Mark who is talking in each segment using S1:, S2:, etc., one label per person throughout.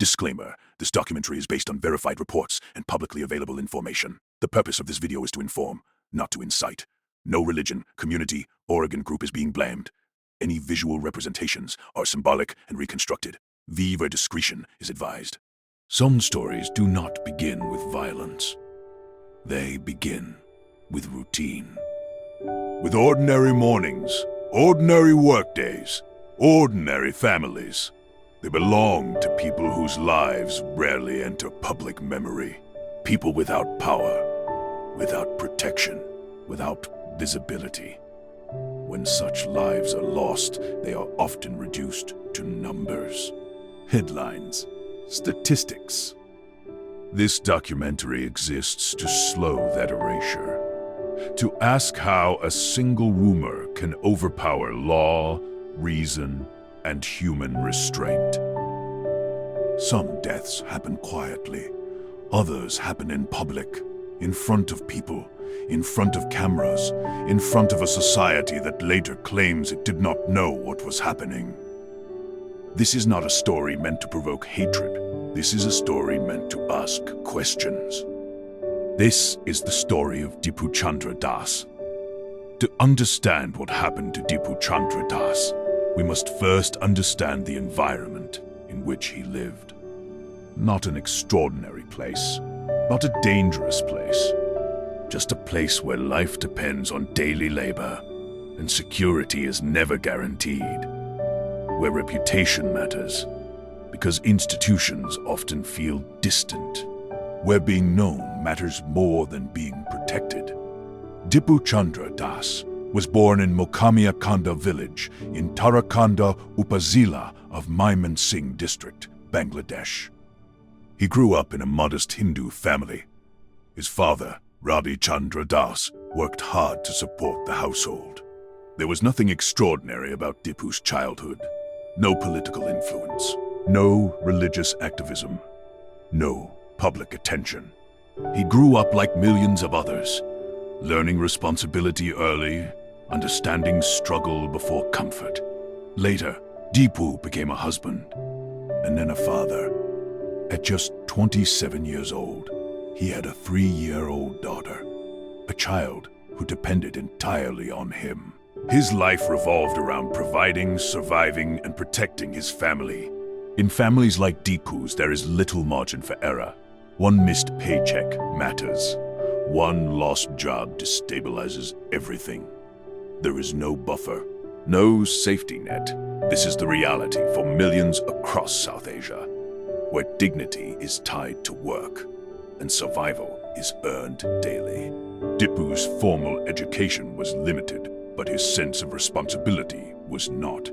S1: Disclaimer: this documentary is based on verified reports and publicly available information. The purpose of this video is to inform, not to incite. No religion, community, organ group is being blamed. Any visual representations are symbolic and reconstructed. Viewer discretion is advised. Some stories do not begin with violence. They begin with routine. With ordinary mornings, ordinary workdays, ordinary families. They belong to people whose lives rarely enter public memory. People without power, without protection, without visibility. When such lives are lost, they are often reduced to numbers, headlines, statistics. This documentary exists to slow that erasure, to ask how a single rumor can overpower law, reason, and human restraint. Some deaths happen quietly, others happen in public, in front of people, in front of cameras, in front of a society that later claims it did not know what was happening. This is not a story meant to provoke hatred. This is a story meant to ask questions. This is the story of Dipu Chandra Das. To understand what happened to Dipu Chandra Das, we must first understand the environment in which he lived. Not an extraordinary place, not a dangerous place, just a place where life depends on daily labor and security is never guaranteed, where reputation matters because institutions often feel distant, where being known matters more than being protected. Dipu Chandra Das was born in Mokamia Kanda village in Tarakanda Upazila of Mymensingh district, Bangladesh. He grew up in a modest Hindu family. His father, Ravi Chandra Das, worked hard to support the household. There was nothing extraordinary about Dipu's childhood. No political influence, no religious activism, no public attention. He grew up like millions of others, learning responsibility early, understanding struggle before comfort. Later, Dipu became a husband, and then a father. At just 27 years old, he had a 3-year-old daughter, a child who depended entirely on him. His life revolved around providing, surviving, and protecting his family. In families like Dipu's, there is little margin for error. One missed paycheck matters. One lost job destabilizes everything. There is no buffer, no safety net. This is the reality for millions across South Asia, where dignity is tied to work and survival is earned daily. Dipu's formal education was limited, but his sense of responsibility was not.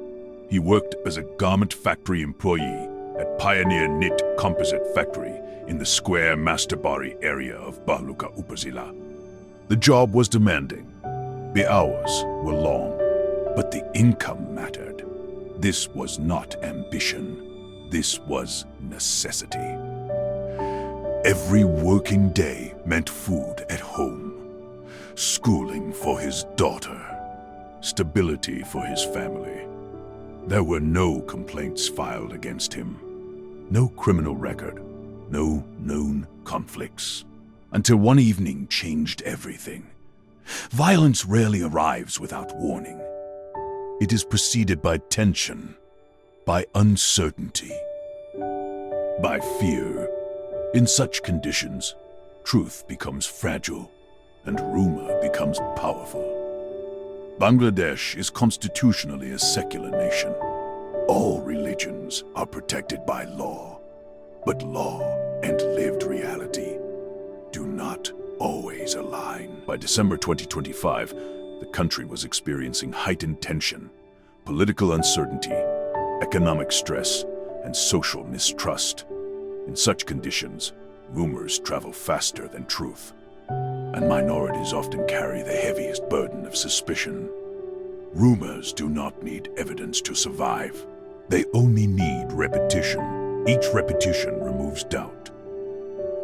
S1: He worked as a garment factory employee at Pioneer Knit Composite Factory in the square Masterbari area of Baluka Upazila. The job was demanding. The hours were long, but the income mattered. This was not ambition. This was necessity. Every working day meant food at home, schooling for his daughter, stability for his family. There were no complaints filed against him, no criminal record, no known conflicts, until one evening changed everything. Violence rarely arrives without warning. It is preceded by tension, by uncertainty, by fear. In such conditions, truth becomes fragile and rumor becomes powerful. Bangladesh is constitutionally a secular nation. All religions are protected by law, but law and lived reality do not always align. By December 2025, the country was experiencing heightened tension, political uncertainty, economic stress, and social mistrust. In such conditions, rumors travel faster than truth, and minorities often carry the heaviest burden of suspicion. Rumors do not need evidence to survive. They only need repetition. Each repetition removes doubt.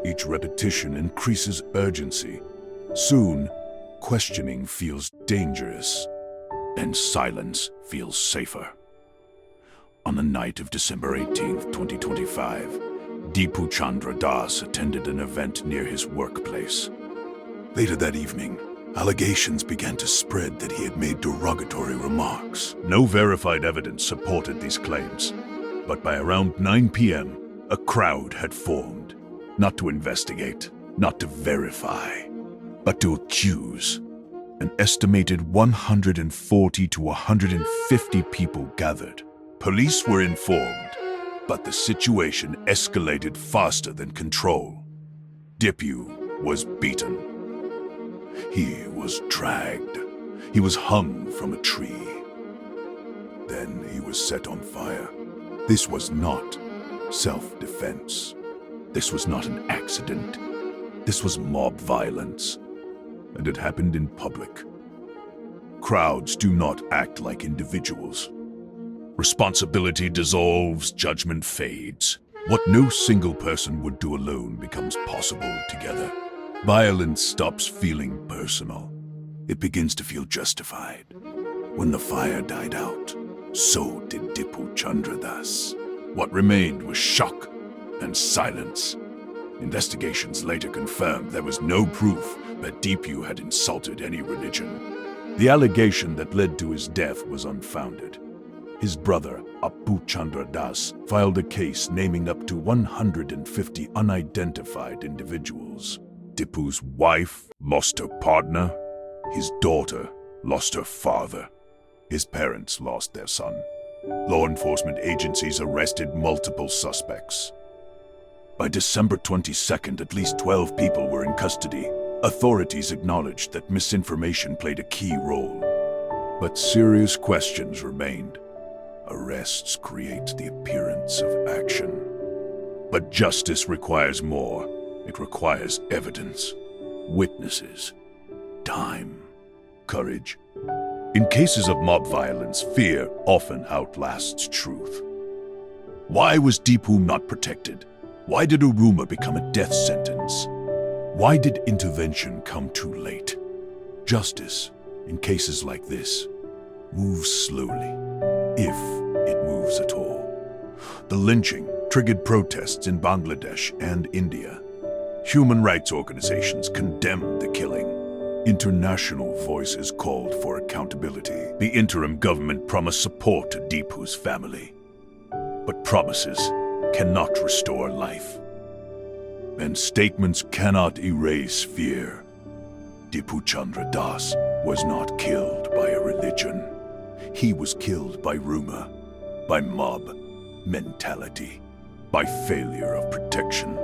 S1: Each repetition increases urgency. Soon, questioning feels dangerous, and silence feels safer. On the night of December 18th, 2025, Dipu Chandra attended an event near his workplace. Later that evening, allegations began to spread that he had made derogatory remarks. No verified evidence supported these claims, but by around 9 p.m., a crowd had formed, not to investigate, not to verify, but to accuse. An estimated 140 to 150 people gathered. Police were informed, but the situation escalated faster than control. Dipu was beaten. He was dragged. He was hung from a tree. Then he was set on fire. This was not self-defense. This was not an accident. This was mob violence. And it happened in public. Crowds do not act like individuals. Responsibility dissolves, judgment fades. What no single person would do alone becomes possible together. Violence stops feeling personal. It begins to feel justified. When the fire died out, so did Dipu Chandra. What remained was shock and silence. Investigations later confirmed there was no proof that Dipu had insulted any religion. The allegation that led to his death was unfounded. His brother, Dipu Chandra, filed a case naming up to 150 unidentified individuals. Dipu's wife lost her partner. His daughter lost her father. His parents lost their son. Law enforcement agencies arrested multiple suspects. By December 22nd, at least 12 people were in custody. Authorities acknowledged that misinformation played a key role. But serious questions remained. Arrests create the appearance of action. But justice requires more. It requires evidence, witnesses, time, courage. In cases of mob violence, fear often outlasts truth. Why was Dipu not protected? Why did a rumor become a death sentence? Why did intervention come too late? Justice, in cases like this, moves slowly, if it moves at all. The lynching triggered protests in Bangladesh and India. Human rights organizations condemned the killing. International voices called for accountability. The interim government promised support to Dipu's family. But promises cannot restore life. And statements cannot erase fear. Dipu Chandra was not killed by a religion. He was killed by rumor, by mob mentality, by failure of protection.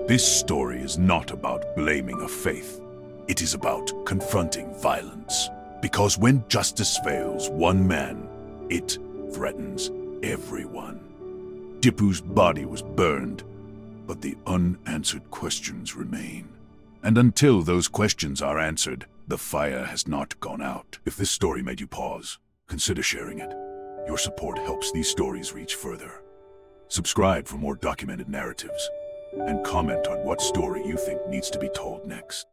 S1: This story is not about blaming a faith. It is about confronting violence. Because when justice fails one man, it threatens everyone. Dipu's body was burned, but the unanswered questions remain. And until those questions are answered, the fire has not gone out. If this story made you pause, consider sharing it. Your support helps these stories reach further. Subscribe for more documented narratives, and comment on what story you think needs to be told next.